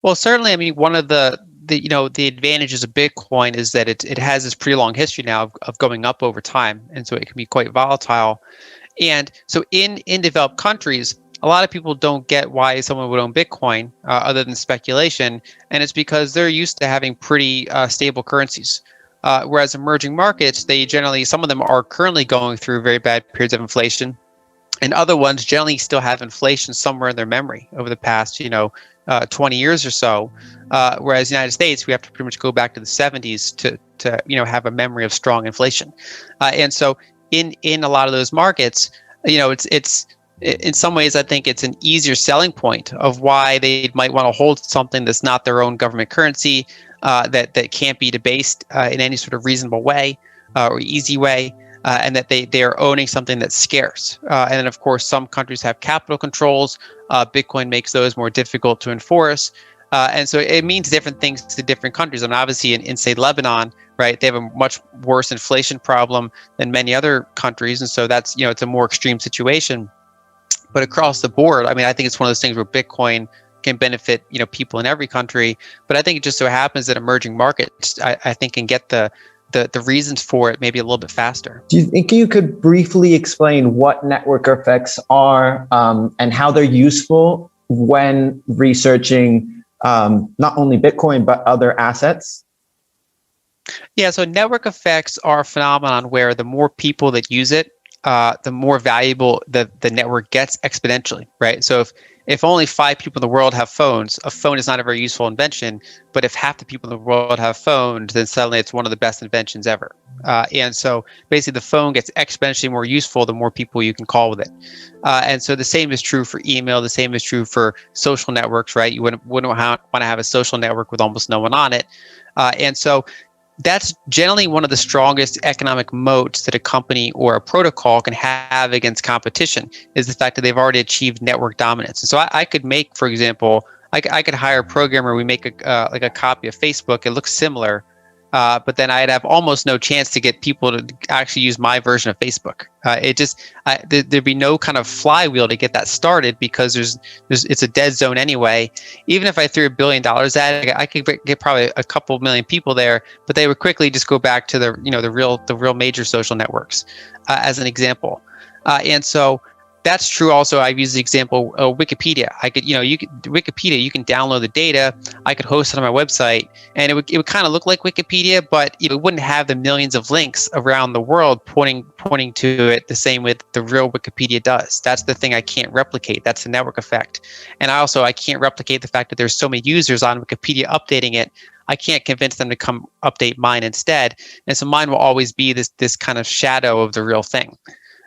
Well, certainly, I mean, one of the advantages of Bitcoin is that it has this pretty long history now of going up over time, and so it can be quite volatile. And so in developed countries, a lot of people don't get why someone would own Bitcoin other than speculation, and it's because they're used to having pretty stable currencies. Whereas emerging markets, they generally, some of them are currently going through very bad periods of inflation, and other ones generally still have inflation somewhere in their memory over the past 20 years or so. Whereas the United States, we have to pretty much go back to the 70s to have a memory of strong inflation. And so in a lot of those markets, it's in some ways, I think it's an easier selling point of why they might want to hold something that's not their own government currency, that can't be debased in any sort of reasonable way or easy way. And that they are owning something that's scarce. And then, of course, some countries have capital controls. Bitcoin makes those more difficult to enforce. And so it means different things to different countries. And obviously, in say, Lebanon, right, they have a much worse inflation problem than many other countries. And so that's, it's a more extreme situation. But across the board, I mean, I think it's one of those things where Bitcoin can benefit, people in every country. But I think it just so happens that emerging markets, I think, can get the reasons for it maybe a little bit faster. Do you think you could briefly explain what network effects are and how they're useful when researching not only Bitcoin, but other assets? Yeah, so network effects are a phenomenon where the more people that use it, the more valuable the network gets exponentially, right? So if only 5 people in the world have phones, a phone is not a very useful invention. But if half the people in the world have phones, then suddenly it's one of the best inventions ever. And so basically the phone gets exponentially more useful the more people you can call with it. And so the same is true for email. The same is true for social networks, right? You wouldn't want to have a social network with almost no one on it. And so that's generally one of the strongest economic moats that a company or a protocol can have against competition, is the fact that they've already achieved network dominance. And so I could make, for example, I could hire a programmer. We make a copy of Facebook. It looks similar, but then I'd have almost no chance to get people to actually use my version of Facebook. There'd be no kind of flywheel to get that started because it's a dead zone anyway. Even if I threw $1 billion at it, I could get probably a couple million people there, but they would quickly just go back to the real major social networks, as an example. And so that's true. Also, I've used the example of Wikipedia. Wikipedia, you can download the data. I could host it on my website, and it would kind of look like Wikipedia, but it wouldn't have the millions of links around the world pointing to it the same way the real Wikipedia does. That's the thing I can't replicate. That's the network effect. And I can't replicate the fact that there's so many users on Wikipedia updating it. I can't convince them to come update mine instead. And so mine will always be this kind of shadow of the real thing.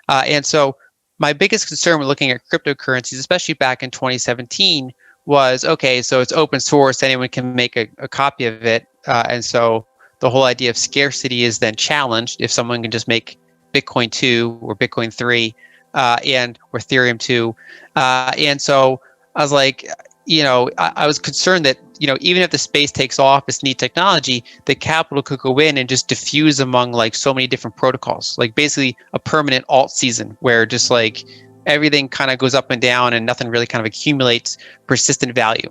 And so my biggest concern when looking at cryptocurrencies, especially back in 2017, was, okay, so it's open source, anyone can make a copy of it. And so the whole idea of scarcity is then challenged if someone can just make Bitcoin 2 or Bitcoin 3 or Ethereum 2. And so I was like, I was concerned that, even if the space takes off, it's neat technology, the capital could go in and just diffuse among like so many different protocols, like basically a permanent alt season where just like everything kind of goes up and down and nothing really kind of accumulates persistent value.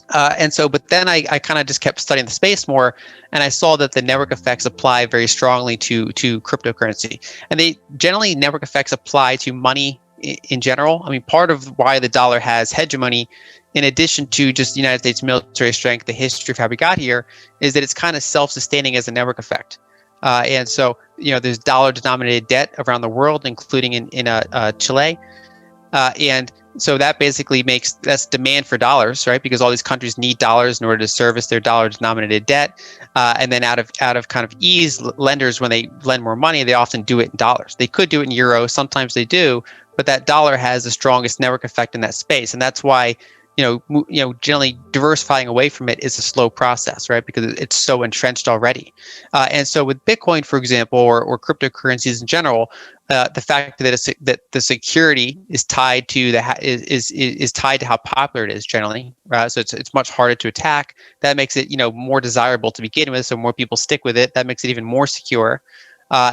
But then I kind of just kept studying the space more, and I saw that the network effects apply very strongly to cryptocurrency. And network effects apply to money in general. I mean, part of why the dollar has hegemony, in addition to just the United States military strength, the history of how we got here, is that it's kind of self-sustaining as a network effect. And so, there's dollar-denominated debt around the world, including in Chile. And so that basically that's demand for dollars, right? Because all these countries need dollars in order to service their dollar-denominated debt. And then out of kind of ease, lenders, when they lend more money, they often do it in dollars. They could do it in euros, sometimes they do, but that dollar has the strongest network effect in that space. And that's why generally diversifying away from it is a slow process, right? Because it's so entrenched already. And so with Bitcoin, for example, or cryptocurrencies in general, the fact that the security is tied to is tied to how popular it is generally. So it's much harder to attack. That makes it more desirable to begin with, so more people stick with it. That makes it even more secure.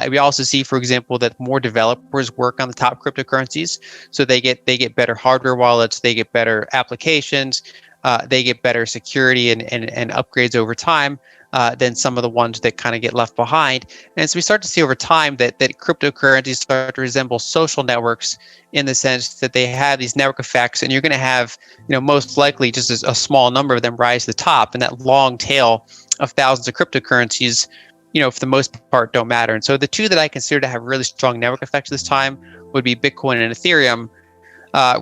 We also see, for example, that more developers work on the top cryptocurrencies, so they get better hardware wallets, they get better applications, they get better security and upgrades over time than some of the ones that kind of get left behind. And so we start to see over time that cryptocurrencies start to resemble social networks in the sense that they have these network effects, and you're going to have, most likely just a small number of them rise to the top, and that long tail of thousands of cryptocurrencies, for the most part, don't matter. And so the two that I consider to have really strong network effects this time would be Bitcoin and Ethereum.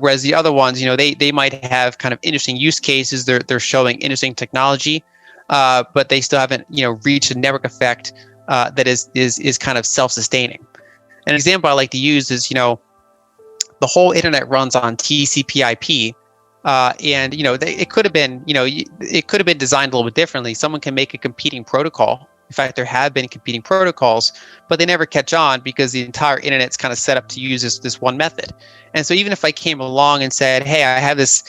Whereas the other ones, they might have kind of interesting use cases. They're showing interesting technology, but they still haven't, reached a network effect that is kind of self-sustaining. An example I like to use is, the whole internet runs on TCP/IP, and it could have been, it could have been designed a little bit differently. Someone can make a competing protocol. In fact, there have been competing protocols, but they never catch on because the entire internet's kind of set up to use this one method. And so even if I came along and said, hey, I have this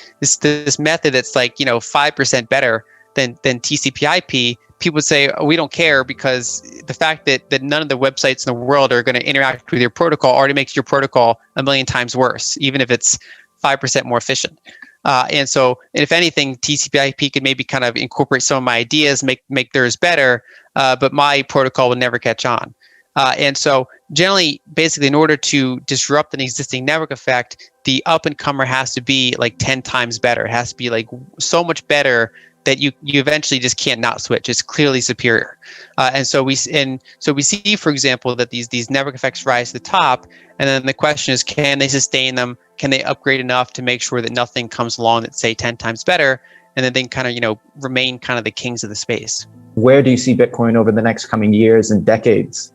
method that's like 5% better than TCP/IP, people would say, oh, we don't care, because the fact that none of the websites in the world are going to interact with your protocol already makes your protocol a million times worse, even if it's 5% more efficient. And if anything, TCP/IP could maybe kind of incorporate some of my ideas, make theirs better, but my protocol would never catch on. And so generally, basically, in order to disrupt an existing network effect, the up-and-comer has to be like 10 times better. It has to be like so much better that you eventually just can't not switch. It's clearly superior. And so we see, for example, that these network effects rise to the top, and then the question is, can they sustain them? Can they upgrade enough to make sure that nothing comes along that's, say, 10 times better, and then they can kind of remain kind of the kings of the space? Where do you see Bitcoin over the next coming years and decades?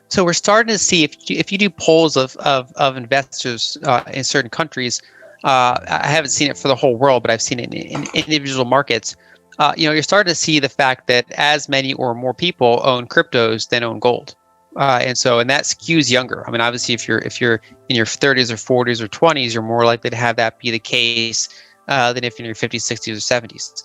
So we're starting to see, if you do polls of investors in certain countries, I haven't seen it for the whole world, but I've seen it in individual markets. You're starting to see the fact that as many or more people own cryptos than own gold, and that skews younger. I mean, obviously, if you're in your 30s or 40s or 20s, you're more likely to have that be the case than if you're in your 50s, 60s, or 70s.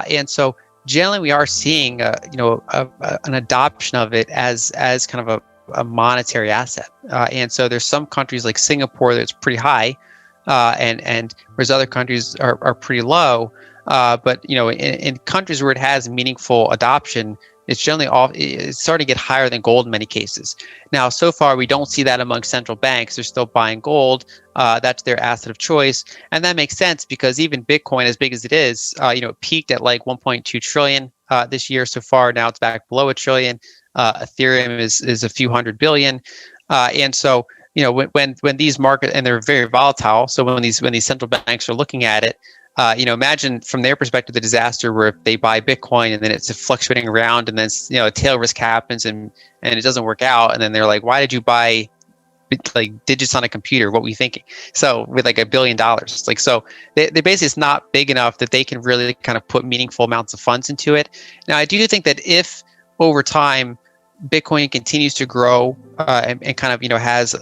And so generally, we are seeing an adoption of it as kind of a monetary asset. And so there's some countries like Singapore that's pretty high. And whereas other countries are pretty low, but in countries where it has meaningful adoption, it's generally it's starting to get higher than gold in many cases. Now, so far we don't see that among central banks. They're still buying gold. That's their asset of choice, and that makes sense because even Bitcoin, as big as it is, it peaked at like 1.2 trillion this year so far. Now it's back below a trillion. Ethereum is a few hundred billion, and so. When these markets, and they're very volatile, so when these central banks are looking at it, imagine from their perspective the disaster where if they buy Bitcoin and then it's fluctuating around, and then a tail risk happens and it doesn't work out, and then they're like, why did you buy like digits on a computer? What were you thinking? So with like $1 billion, like, so they basically, it's not big enough that they can really kind of put meaningful amounts of funds into it. Now, I do think that if over time Bitcoin continues to grow and kind of has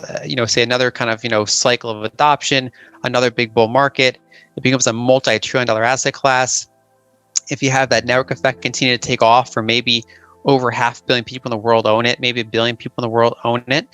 say another kind of cycle of adoption, another big bull market, it becomes a multi-trillion-dollar asset class. If you have that network effect continue to take off, for maybe over 500 million people in the world own it, maybe 1 billion people in the world own it,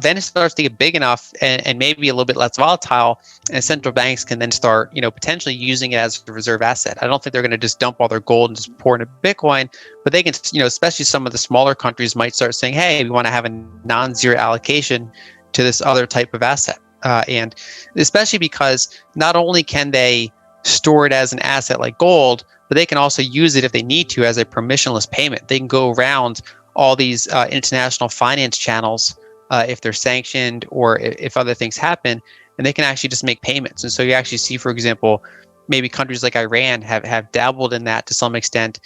then it starts to get big enough and maybe a little bit less volatile, and central banks can then start potentially using it as a reserve asset. I don't think they're going to just dump all their gold and just pour into Bitcoin, but they can, especially some of the smaller countries might start saying, hey, we want to have a non-zero allocation to this other type of asset. And especially because not only can they store it as an asset like gold, but they can also use it if they need to as a permissionless payment. They can go around all these international finance channels if they're sanctioned or if other things happen, and they can actually just make payments. And so you actually see, for example, maybe countries like Iran have dabbled in that to some extent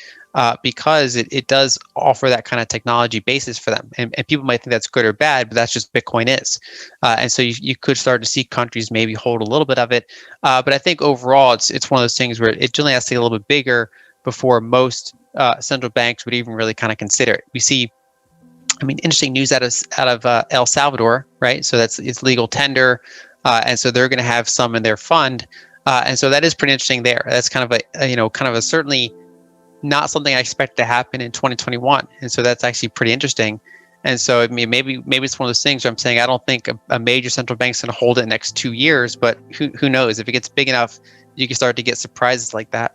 because it does offer that kind of technology basis for them. And people might think that's good or bad, but that's just Bitcoin is. And so you could start to see countries maybe hold a little bit of it. But I think overall, it's one of those things where it generally has to get a little bit bigger before most central banks would even really kind of consider it. We see, interesting news out of El Salvador, right? So it's legal tender. And so they're going to have some in their fund. And so that is pretty interesting there. That's kind of a certainly not something I expect to happen in 2021. And so that's actually pretty interesting. And so, I mean, maybe it's one of those things where I'm saying I don't think a major central bank's going to hold it the next 2 years, but who knows? If it gets big enough, you can start to get surprises like that.